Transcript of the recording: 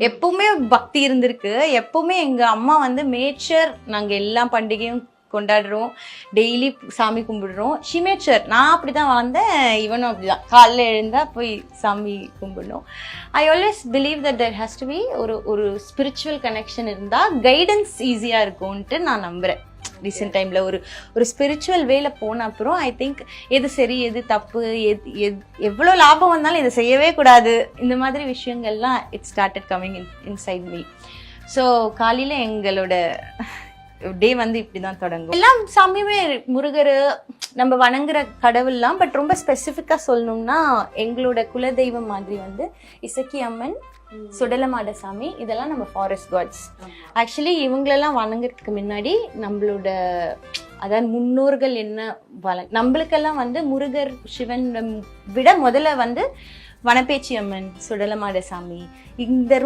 எப்பவுமே பக்தி இருந்திருக்கு. எப்பவுமே எங்க அம்மா வந்து மேச்சர் நாங்க எல்லா பண்டிகையும் கொண்டாடுறோம், டெய்லி சாமி கும்பிடுறோம். ஷிமேச்சர் நான் அப்படிதான் வந்தேன், இவனும் அப்படிதான். காலைல எழுந்தா போய் சாமி கும்பிடணும். I always believe that there has to be ஒரு ஸ்பிரிச்சுவல் கனெக்ஷன் இருந்தா கைடன்ஸ் ஈஸியா இருக்கும்ன்ட்டு நான் நம்புறேன். ரீசெண்ட் டைம்ல ஒரு ஸ்பிரிச்சுவல் வேல போன அப்புறம் ஐ திங்க் எது சரி எது தப்பு, எவ்வளோ லாபம் வந்தாலும் இதை செய்யவே கூடாது, இந்த மாதிரி விஷயங்கள்லாம் it started coming inside me. So காலையில எங்களோட டே வந்து இப்படிதான் தொடங்கும். எல்லாம் சாமியுமே முருகர் நம்ம வணங்குற கடவுள்லாம், பட் ரொம்ப ஸ்பெசிஃபிக்கா சொல்லணும்னா எங்களோட குலதெய்வம் மாதிரி வந்து இசக்கி அம்மன், சுடலமாட சாமி, இதெல்லாம் நம்ம ஃபாரஸ்ட் காட்ஸ். ஆக்சுவலி இவங்களெல்லாம் வணங்குறதுக்கு முன்னாடி நம்மளோட அதாவது முன்னோர்கள் என்ன நம்மளுக்கெல்லாம் வந்து முருகர் சிவன் விட முதல்ல வந்து வனப்பேச்சி அம்மன், சுடலமாட சாமி, இந்த